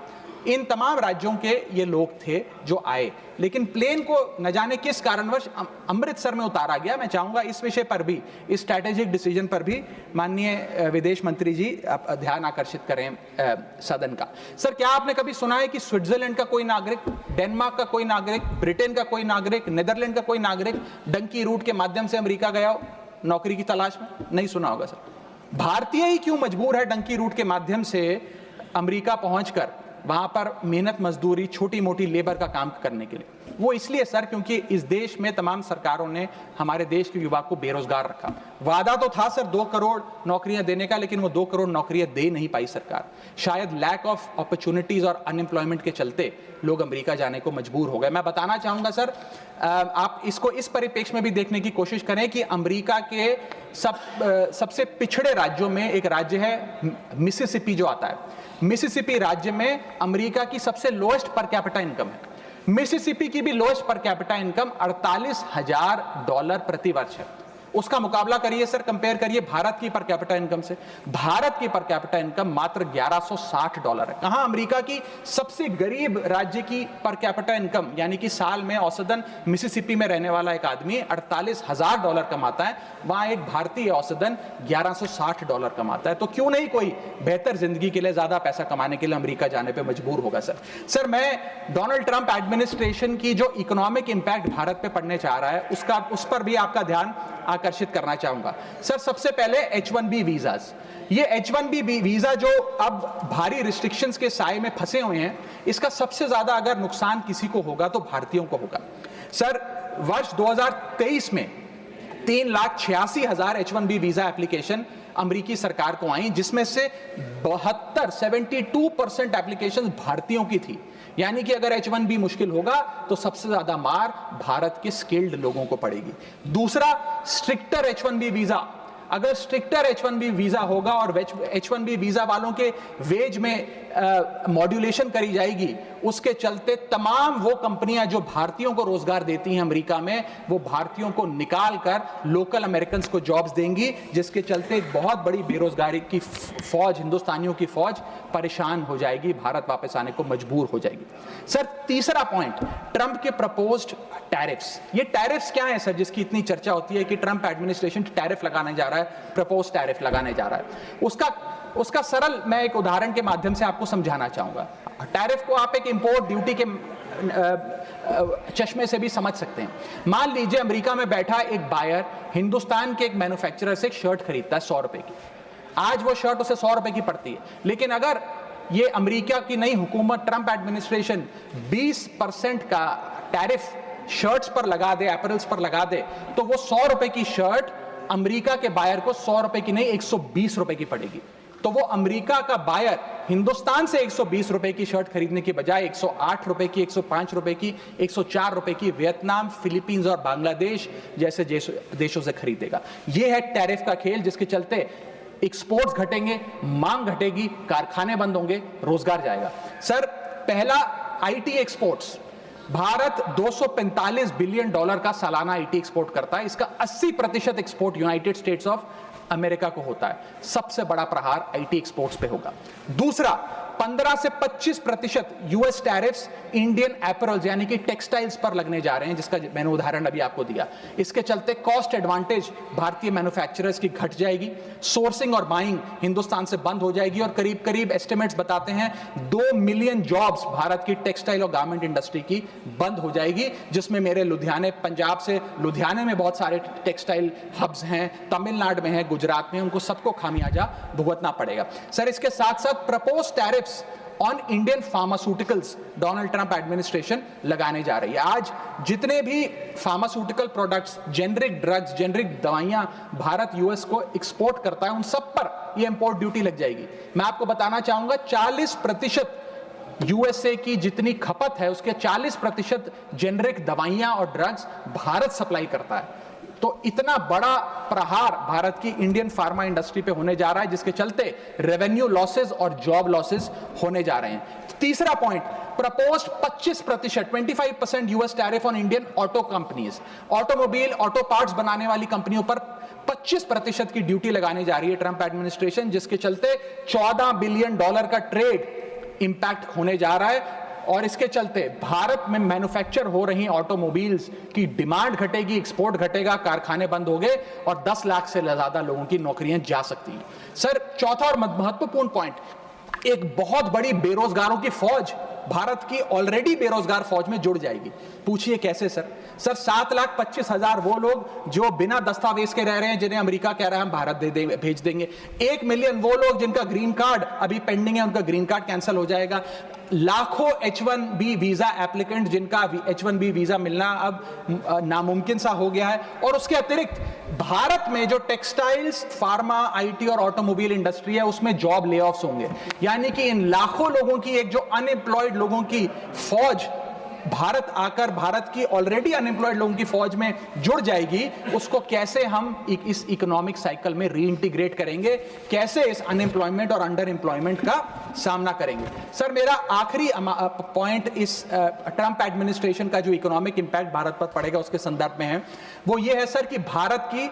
इन तमाम राज्यों के ये लोग थे जो आए, लेकिन प्लेन को न जाने किस कारणवश अमृतसर में उतारा गया। मैं चाहूंगा इस विषय पर भी, इस स्ट्रैटेजिक डिसीजन पर भी माननीय विदेश मंत्री जी ध्यान आकर्षित करें सदन का। सर, क्या आपने कभी सुना है कि स्विट्जरलैंड का कोई नागरिक, डेनमार्क का कोई नागरिक, ब्रिटेन का कोई नागरिक, नीदरलैंड का कोई नागरिक डंकी रूट के माध्यम से अमेरिका गया हो नौकरी की तलाश में? नहीं सुना होगा सर। भारतीय ही क्यों मजबूर है डंकी रूट के माध्यम से अमेरिका पहुंचकर वहां पर मेहनत मजदूरी, छोटी मोटी लेबर का काम करने के लिए? वो इसलिए सर क्योंकि इस देश में तमाम सरकारों ने हमारे देश के युवा को बेरोजगार रखा। वादा तो था सर 2 करोड़ नौकरियां देने का, लेकिन वो 2 करोड़ नौकरियां दे नहीं पाई सरकार। शायद लैक ऑफ अपॉर्चुनिटीज और अनएम्प्लॉयमेंट के चलते लोग अमेरिका जाने को मजबूर हो गए। मैं बताना चाहूंगा सर, आप इसको इस परिप्रेक्ष्य में भी देखने की कोशिश करें कि अमेरिका के सबसे पिछड़े राज्यों में एक राज्य है मिसिसिपी जो आता है। मिसिसिपी राज्य में अमेरिका की सबसे लोएस्ट पर कैपिटा इनकम है। मिसिसिपी की भी लोएस्ट पर कैपिटा इनकम $48,000 प्रति वर्ष है। उसका मुकाबला करिए सर, कंपेयर करिए भारत की पर कैपिटा इनकम से। भारत की पर कैपिटा इनकम मात्र $1160 है। कहां अमेरिका की सबसे गरीब राज्य की पर कैपिटा इनकम, यानी कि साल में औसतन मिसिसिपी में रहने वाला एक आदमी $48,000 कमाता है, वहां एक भारतीय औसतन $1160 कमाता है। तो क्यों नहीं कोई बेहतर जिंदगी के लिए, ज्यादा पैसा कमाने के लिए अमेरिका जाने पर मजबूर होगा सर। मैं डोनाल्ड ट्रंप एडमिनिस्ट्रेशन की जो इकोनॉमिक इंपैक्ट भारत पे पड़ने जा रहा है उस पर भी आपका ध्यान आकर्षित करना चाहूंगा सर। सबसे पहले H1B वीजाज, ये H1B वीजा जो अब भारी रिस्ट्रिक्शंस के साए में फंसे हुए हैं, इसका सबसे ज्यादा अगर नुकसान किसी को होगा तो भारतीयों को होगा सर। वर्ष 2023 में 3,86,000 H1B वीजा एप्लीकेशन अमेरिकी सरकार को आई, जिसमें से 72% एप्लीकेशन भारतीयों की थी। यानी कि अगर H1B मुश्किल होगा तो सबसे ज्यादा मार भारत के स्किल्ड लोगों को पड़ेगी। दूसरा, स्ट्रिक्टर H1B वीजा, अगर स्ट्रिक्टर H1B वीजा होगा और H1B वीजा वालों के वेज में मॉड्यूलेशन करी जाएगी, उसके चलते तमाम वो कंपनियां जो भारतीयों को रोजगार देती हैं अमेरिका में, वो भारतीयों को निकाल कर लोकल अमेरिकन को जॉब्स देंगी, जिसके चलते एक बहुत बड़ी बेरोजगारी की फौज, हिंदुस्तानियों की फौज परेशान हो जाएगी, भारत वापस आने को मजबूर हो जाएगी। सर तीसरा पॉइंट, ट्रंप के प्रपोज्ड टैरिफ्स। ये टैरिफ्स क्या है सर जिसकी इतनी चर्चा होती है कि ट्रंप एडमिनिस्ट्रेशन टैरिफ लगाने जा रहा है, प्रपोज टैरिफ लगाने जा रहा है। उसका सरल मैं एक उदाहरण के माध्यम से आपको समझाना चाहूंगा। टैरिफ को आप एक इंपोर्ट ड्यूटी के चश्मे से भी समझ सकते हैं। मान लीजिए अमेरिका में बैठा एक बायर हिंदुस्तान के एक मैन्युफैक्चरर से एक शर्ट खरीदता है 100 रुपए की। आज वो शर्ट उसे 100 रुपए की पड़ती है, लेकिन अगर ये अमेरिका की नई हुकूमत ट्रंप एडमिनिस्ट्रेशन 20% का टैरिफ शर्ट्स पर लगा दे, अपैरल्स पर लगा दे, तो वो 100 रुपए की शर्ट अमेरिका के बायर को 100 रुपए की नहीं 120 रुपए की पड़ेगी। तो वो अमेरिका का बायर हिंदुस्तान से 120 रुपए की शर्ट खरीदने की बजाय 108 रुपए की, 105 रुपए की, 104 रुपए की वियतनाम, फिलीपींस और बांग्लादेश जैसे देशों से खरीदेगा। यह है टैरिफ का खेल, जिसके चलते एक्सपोर्ट्स घटेंगे, मांग घटेगी, कारखाने बंद होंगे, रोजगार जाएगा। सर पहला, आईटी एक्सपोर्ट्स। भारत $245 बिलियन का सालाना आईटी एक्सपोर्ट करता है। इसका 80% export United states of America को होता है। सबसे बड़ा प्रहार आईटी एक्सपोर्ट्स पे होगा। दूसरा, 15 से 25% यूएस टैरिफ्स इंडियन एपरल्स यानी कि टेक्सटाइल्स पर लगने जा रहे हैं, जिसका मैंने उदाहरण अभी आपको दिया। इसके चलते कॉस्ट एडवांटेज भारतीय मैन्युफैक्चरर्स की घट जाएगी, सोर्सिंग और बाइंग हिंदुस्तान से बंद हो जाएगी, और करीब करीब एस्टिमेट्स बताते हैं 2 मिलियन जॉब्स भारत की टेक्सटाइल और गारमेंट इंडस्ट्री की बंद हो जाएगी, जिसमें मेरे लुधियाने, पंजाब से लुधियाने में बहुत सारे टेक्सटाइल हब्स हैं, तमिलनाडु में है, गुजरात में, उनको सबको खामियाजा भुगतना पड़ेगा। सर इसके साथ साथ propose tariffs on Indian pharmaceuticals Donald Trump administration लगाने जा रही है। आज जितने भी pharmaceutical products, generic drugs, generic दवाइयां भारत यूएस को एक्सपोर्ट करता है, उन सब पर ये इंपोर्ट ड्यूटी लग जाएगी। मैं आपको बताना चाहूंगा 40% यूएसए की जितनी खपत है उसके 40% जेनरिक दवाइयां और ड्रग्स भारत सप्लाई करता है। तो इतना बड़ा प्रहार भारत की इंडियन फार्मा इंडस्ट्री पे होने जा रहा है, जिसके चलते रेवेन्यू लॉसेस और जॉब लॉसेस होने जा रहे हैं। तीसरा point, proposed 25% US tariff on Indian auto companies. Automobile, auto parts बनाने वाली कंपनियों पर 25% की ड्यूटी लगाने जा रही है ट्रंप एडमिनिस्ट्रेशन, जिसके चलते $14 बिलियन का ट्रेड इंपैक्ट होने जा रहा है। और इसके चलते भारत में मैन्युफैक्चर हो रही ऑटोमोबाइल्स की डिमांड घटेगी, एक्सपोर्ट घटेगा, कारखाने बंद हो गए और 10 लाख से ज्यादा लोगों की नौकरियां जा सकती हैं। सर चौथा और महत्वपूर्ण पॉइंट, एक बहुत बड़ी बेरोजगारों की फौज भारत की ऑलरेडी बेरोजगार फौज में जुड़ जाएगी। पूछिए कैसे सर? सर 7,25,000 वो लोग जो बिना दस्तावेज के रह रहे हैं, जिन्हें अमेरिका कह रहा है हम भारत भेज देंगे। 1 मिलियन वो लोग जिनका ग्रीन कार्ड अभी पेंडिंग है, उनका ग्रीन कार्ड कैंसिल हो जाएगा। लाखों H1B वीजा एप्लीकेंट जिनका H1B वीजा मिलना अब नामुमकिन सा हो गया है। और उसके अतिरिक्त भारत में जो टेक्सटाइल्स, फार्मा, IT और ऑटोमोबाइल इंडस्ट्री है, उसमें जॉब ले ऑफ्स होंगे। यानी कि इन लाखों लोगों की एक जो अनएम्प्लॉयड लोगों की फौज भारत आकर भारत की ऑलरेडी अनएम्प्लॉयड लोगों की फौज में जुड़ जाएगी, उसको कैसे हम इस इकोनॉमिक साइकिल में रीइंटीग्रेट करेंगे, कैसे इस अनएम्प्लॉयमेंट और अंडर एम्प्लॉयमेंट का सामना करेंगे। सर मेरा आखिरी पॉइंट इस ट्रंप एडमिनिस्ट्रेशन का जो इकोनॉमिक इंपैक्ट भारत पर पड़ेगा उसके संदर्भ में है, वो ये है सर कि भारत की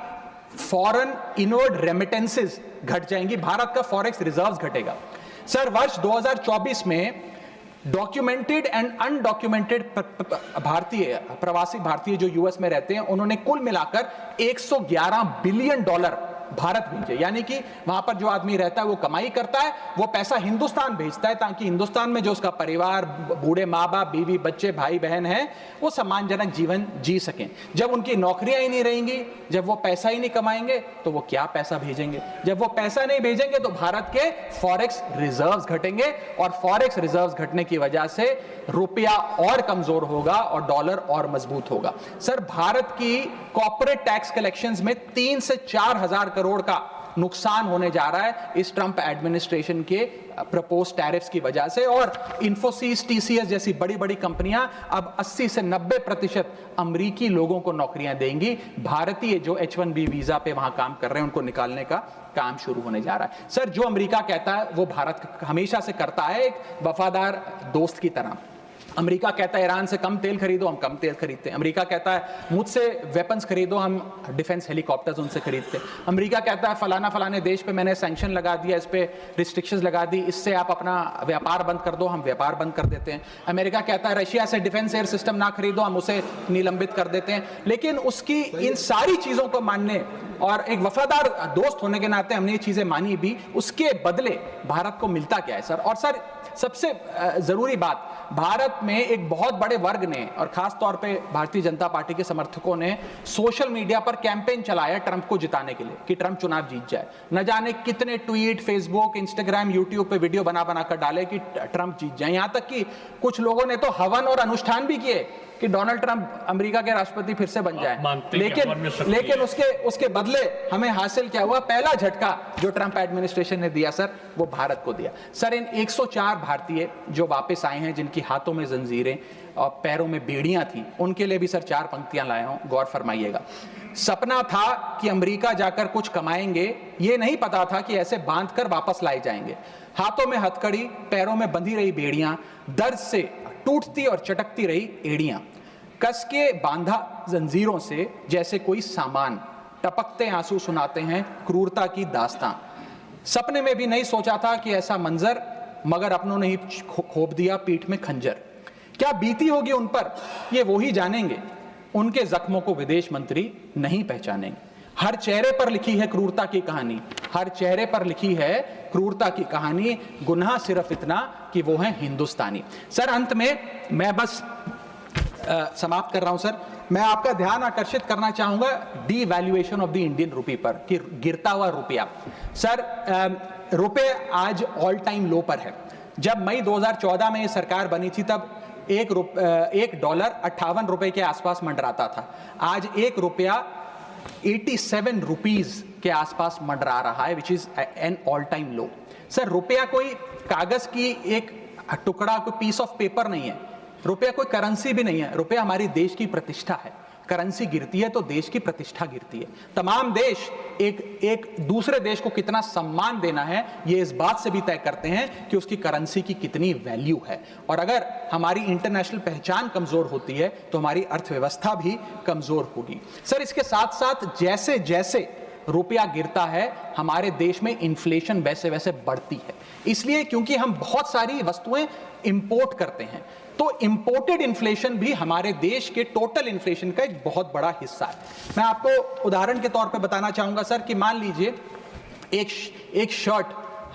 फॉरेन इनवर्ड रेमिटेंसेस घट जाएंगी, भारत का फॉरेक्स रिजर्व्स घटेगा। सर वर्ष 2024 में डॉक्यूमेंटेड एंड अनडॉक्यूमेंटेड भारतीय, प्रवासी भारतीय जो यूएस में रहते हैं, उन्होंने कुल मिलाकर $111 बिलियन भारत भेजे। यानी कि वहां पर जो आदमी रहता है वो कमाई करता है, वो पैसा हिंदुस्तान भेजता है ताकि हिंदुस्तान में जो उसका परिवार, बूढ़े माँ बाप, बीवी बच्चे, भाई बहन हैं, वो सम्मानजनक जीवन जी सकें। जब उनकी नौकरियां ही नहीं रहेंगी, जब वो पैसा ही नहीं कमाएंगे, तो वो क्या पैसा भेजेंगे? जब वो पैसा नहीं भेजेंगे तो भारत के फॉरेक्स रिजर्व्स घटेंगे, और फॉरेक्स रिजर्व्स घटने की वजह से रुपया और कमजोर होगा और डॉलर और मजबूत होगा। सर भारत की कॉर्पोरेट टैक्स कलेक्शंस में 3 से 4 हजार करोड़ का नुकसान होने जा रहा है इस ट्रंप एडमिनिस्ट्रेशन के प्रपोज टैरिफ्स की वजह से। और इन्फोसिस, TCS जैसी बड़ी बड़ी कंपनियां अब 80 से 90% अमेरिकी लोगों को नौकरियां देंगी। भारतीय जो H1B वीजा पे वहां काम कर रहे हैं उनको निकालने का काम शुरू होने जा रहा है। सर जो अमेरिका कहता है वो भारत हमेशा से करता है, एक वफादार दोस्त की तरह। अमेरिका कहता है ईरान से कम तेल खरीदो, हम कम तेल खरीदते हैं। अमेरिका कहता है मुझसे वेपन्स खरीदो, हम डिफेंस हेलीकॉप्टर्स उनसे खरीदते हैं। अमेरिका कहता है फलाना फलाने देश पे मैंने सैंक्शन लगा दिया, इस पे रिस्ट्रिक्शंस लगा दी, इससे आप अपना व्यापार बंद कर दो, हम व्यापार बंद कर देते हैं। अमेरिका कहता है रशिया से डिफेंस एयर सिस्टम ना खरीदो, हम उसे निलंबित कर देते हैं। लेकिन उसकी इन सारी चीजों को मानने और एक वफादार दोस्त होने के नाते हमने ये चीजें मानी भी, उसके बदले भारत को मिलता क्या है सर? और सर सबसे जरूरी बात, भारत में एक बहुत बड़े वर्ग ने और खास तौर पे भारतीय जनता पार्टी के समर्थकों ने सोशल मीडिया पर कैंपेन चलाया ट्रंप को जिताने के लिए कि ट्रंप चुनाव जीत जाए। न जाने कितने ट्वीट, फेसबुक, इंस्टाग्राम, यूट्यूब पे वीडियो बना बना कर डाले कि ट्रंप जीत जाए। यहां तक कि कुछ लोगों ने तो हवन और अनुष्ठान भी किए कि डोनाल्ड ट्रंप अमेरिका के राष्ट्रपति फिर से बन जाए। लेकिन उसके बदले हमें हासिल क्या हुआ? पहला झटका जो ट्रंप एडमिनिस्ट्रेशन ने दिया सर, वो भारत को दिया। सर इन 104 भारतीय जो वापस आए हैं, जिनकी हाथों में जंजीरें और पैरों में बेड़ियां थी, उनके लिए भी सर 4 पंक्तियां लाया हूं, गौर फरमाइएगा। सपना था कि अमेरिका जाकर कुछ कमाएंगे, ये नहीं पता था कि ऐसे बांध कर वापस लाए जाएंगे। हाथों में हथकड़ी, पैरों में बंधी रही बेड़ियां, दर्द से टूटती और चटकती रही एड़ियां, कस के बांधा जंजीरों से जैसे कोई सामान, टपकते आंसू सुनाते हैं क्रूरता की दास्तां। सपने में भी नहीं सोचा था कि ऐसा मंजर, मगर अपनों ने ही खोप दिया पीठ में खंजर। क्या बीती होगी उन पर ये वो ही जानेंगे, उनके जख्मों को विदेश मंत्री नहीं पहचानेंगे। हर चेहरे पर लिखी है क्रूरता की कहानी, हर चेहरे पर लिखी है क्रूरता की कहानी, गुनाह सिर्फ इतना कि वो है हिंदुस्तानी। सर अंत में मैं बस समाप्त कर रहा हूं सर, मैं आपका ध्यान आकर्षित करना चाहूंगा डीवैल्यूएशन ऑफ द इंडियन रुपी पर, कि गिरता हुआ रुपया। सर रुपये आज ऑल टाइम लो पर है। जब मई 2014 में ये सरकार बनी थी तब $1 58 के आसपास मंडराता था। आज $1 87 रुपीज के आसपास मंडरा रहा है, which is an all time low. Sir रुपया कोई कागज की एक टुकड़ा, कोई पीस ऑफ पेपर नहीं है, रुपया कोई करेंसी भी नहीं है, रुपया हमारी देश की प्रतिष्ठा है। करेंसी गिरती है तो देश की प्रतिष्ठा गिरती है। तमाम देश एक दूसरे देश को कितना सम्मान देना है ये इस बात से भी तय करते हैं कि उसकी करेंसी की कितनी वैल्यू है। और अगर हमारी इंटरनेशनल पहचान कमजोर होती है तो हमारी अर्थव्यवस्था भी कमजोर होगी। सर इसके साथ साथ जैसे जैसे रुपया गिरता है हमारे देश में इन्फ्लेशन वैसे वैसे बढ़ती है, इसलिए क्योंकि हम बहुत सारी वस्तुएं इंपोर्ट करते हैं, तो इंपोर्टेड इन्फ्लेशन भी हमारे देश के टोटल इन्फ्लेशन का एक बहुत बड़ा हिस्सा है। मैं आपको उदाहरण के तौर पे बताना चाहूंगा सर कि मान लीजिए एक शर्ट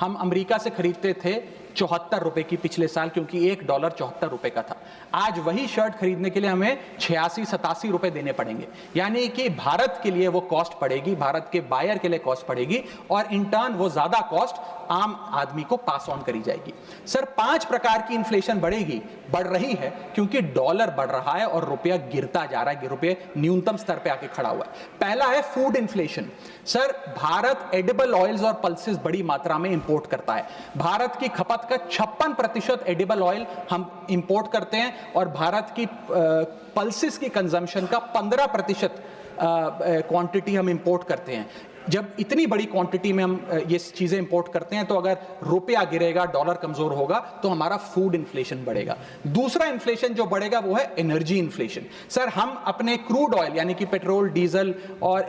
हम अमेरिका से खरीदते थे 74 रुपए की पिछले साल, क्योंकि $1 74 रुपए का था। आज वही शर्ट खरीदने के लिए हमें 86-87 रुपए देने पड़ेंगे, यानी कि भारत के लिए वो कॉस्ट पड़ेगी, भारत के बायर के लिए कॉस्ट पड़ेगी, और इन टर्न वो ज्यादा कॉस्ट आम आदमी को पास ऑन करी जाएगी। सर 5 प्रकार की इन्फ्लेशन बढ़ रही है, क्योंकि डॉलर बढ़ रहा है और रुपया गिरता जा रहा है, रुपये न्यूनतम स्तर पे आके खड़ा हुआ है। पहला है food inflation. Sir Bharat edible oils और पल्सेस बड़ी मात्रा में इंपोर्ट करता है। भारत की खपत का 56% एडिबल ऑयल हम इंपोर्ट करते हैं, और भारत की पल्सेस की कंजम्पशन का 15% क्वांटिटी हम इंपोर्ट करते हैं। जब इतनी बड़ी क्वांटिटी में हम ये चीजें इंपोर्ट करते हैं, तो अगर रुपया गिरेगा, डॉलर कमजोर होगा, तो हमारा फूड इन्फ्लेशन बढ़ेगा। दूसरा इन्फ्लेशन जो बढ़ेगा वो है एनर्जी इन्फ्लेशन। सर हम अपने क्रूड ऑयल यानी कि पेट्रोल, डीजल और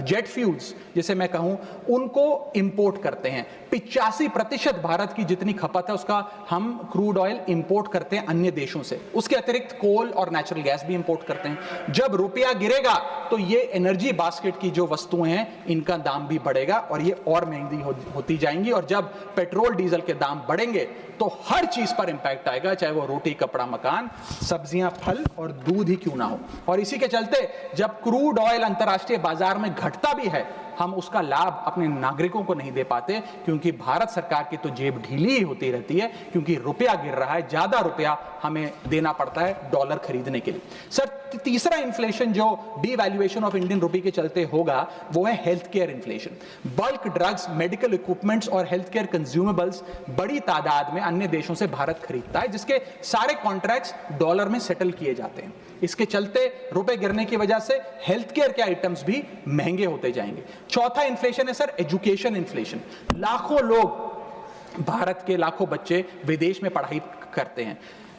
जेट फ्यूल्स जिसे मैं कहूं, उनको इंपोर्ट करते हैं। 85% भारत की जितनी खपत है उसका हम क्रूड ऑयल इंपोर्ट करते हैं अन्य देशों से। उसके अतिरिक्त कोल और नेचुरल गैस भी इंपोर्ट करते हैं। जब रुपया गिरेगा तो ये एनर्जी बास्केट की जो वस्तुएं हैं इनका दाम भी बढ़ेगा और ये और महंगी होती जाएंगी, और जब पेट्रोल डीजल के दाम बढ़ेंगे तो हर चीज पर इंपैक्ट आएगा, चाहे वो रोटी, कपड़ा, मकान, सब्जियां, फल और दूध ही क्यों ना हो। और इसी के चलते जब क्रूड ऑयल अंतर्राष्ट्रीय बाजार में घटता भी है, हम उसका लाभ अपने नागरिकों को नहीं दे पाते, क्योंकि भारत सरकार की तो जेब ढीली ही होती रहती है, क्योंकि रुपया गिर रहा है, ज्यादा रुपया हमें देना पड़ता है डॉलर खरीदने के लिए। सर तीसरा इन्फ्लेशन जो डीवैल्यूएशन ऑफ इंडियन रुपी के चलते होगा वो है health care inflation. Bulk drugs, medical equipments और हेल्थ केयर कंज्यूमेबल्स बड़ी तादाद में अन्य देशों से भारत खरीदता है, जिसके सारे कॉन्ट्रैक्ट्स डॉलर में सेटल किए जाते हैं। इसके चलते रुपए गिरने की वजह से हेल्थ केयर के आइटम्स भी महंगे होते जाएंगे। चौथा इन्फ्लेशन है सर एजुकेशन इन्फ्लेशन। लाखों लोग, भारत के लाखों बच्चे विदेश में पढ़ाई करते हैं।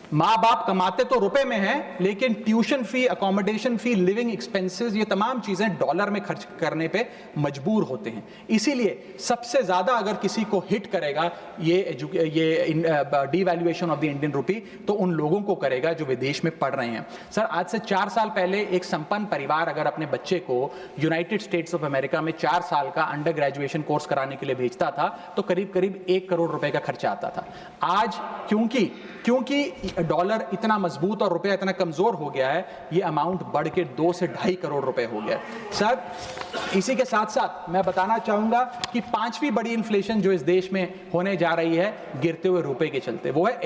माँ बाप कमाते तो रुपए में हैं, लेकिन ट्यूशन फी, अकोमोडेशन फी, लिविंग एक्सपेंसेस, ये तमाम चीजें डॉलर में खर्च करने पे मजबूर होते हैं। इसीलिए सबसे ज्यादा अगर किसी को हिट करेगा ये डीवैल्यूएशन ऑफ द इंडियन रुपी, तो उन लोगों को करेगा जो विदेश में पढ़ रहे हैं। सर आज से 4 साल पहले एक संपन्न परिवार अगर अपने बच्चे को यूनाइटेड स्टेट्स ऑफ अमेरिका में 4 साल का अंडर ग्रेजुएशन कोर्स कराने के लिए भेजता था, तो करीब करीब 1 करोड़ रुपए का खर्चा आता था। आज क्योंकि डॉलर इतना मजबूत और रुपया इतना कमजोर हो गया है, ये अमाउंट बढ़ के 2 से 2.5 करोड़ रुपए हो गया। सर इसी के साथ साथ मैं बताना चाहूंगा कि 5वीं बड़ी इन्फ्लेशन जो इस देश में होने जा रही है गिरते हुए रुपए के चलते, वो है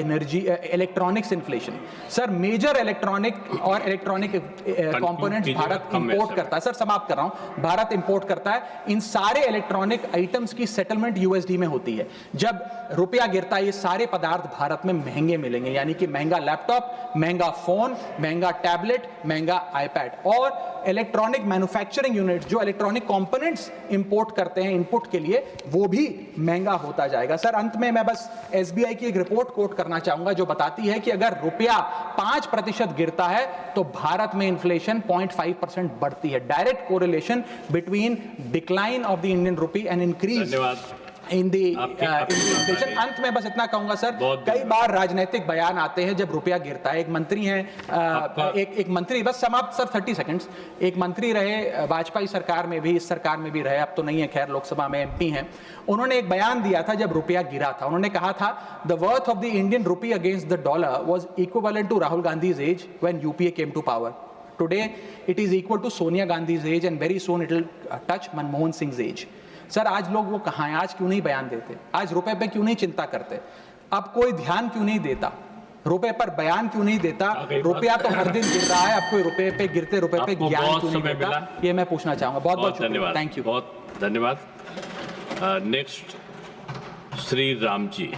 electronics inflation. Sir major electronic components Bharat import करता है। सर समाप्त कर रहा हूं, भारत इंपोर्ट करता है। इन सारे इलेक्ट्रॉनिक आइटम्स की सेटलमेंट यूएसडी में होती है। जब रुपया गिरता है, ये सारे पदार्थ भारत में महंगे मिलेंगे, यानी कि महंगा लैपटॉप, महंगा फोन, महंगा टैबलेट, महंगा आईपैड। और इलेक्ट्रॉनिक मैन्युफैक्चरिंग यूनिट जो इलेक्ट्रॉनिक कंपोनेंट्स इंपोर्ट करते हैं इनपुट के लिए, वो भी महंगा होता जाएगा। सर अंत में मैं बस एसबीआई की एक रिपोर्ट कोट करना चाहूंगा जो बताती है कि अगर रुपया 5% गिरता है तो भारत में इन्फ्लेशन 0.5% बढ़ती है। Direct correlation between decline of the Indian rupee and increase in the inflation. अंत में बस इतना कहूंगा सर, कई बार राजनीतिक बयान आते हैं जब रुपया गिरता है। एक मंत्री हैं, एक मंत्री, बस समाप्त सर 30 सेकंड्स, एक मंत्री रहे वाजपेयी सरकार में भी, इस सरकार में भी रहे, अब तो नहीं है खैर, लोकसभा में एमपी हैं। उन्होंने एक बयान दिया था जब रुपया गिरा था। उन्होंने कहा था the worth of the Indian rupee against the dollar was equivalent to Rahul Gandhi's age when UPA came to power. Today it is equal to Sonia Gandhi's age and very soon it will touch Manmohan Singh's age. Sir आज लोग वो कहाँ हैं? आज क्यों नहीं बयान देते? आज रुपए पे क्यों नहीं चिंता करते? अब कोई ध्यान क्यों नहीं देता? रुपए पर बयान क्यों नहीं देता? रुपया तो हर दिन गिर रहा है, अब कोई रुपए पे गिरते रुपए पे ज्ञान क्यों नहीं देता? ये मैं पूछना चाहूंगा। बहुत बहुत धन्यवाद। Thank you. बहुत धन्यवाद। नेक्स्ट श्री राम जी।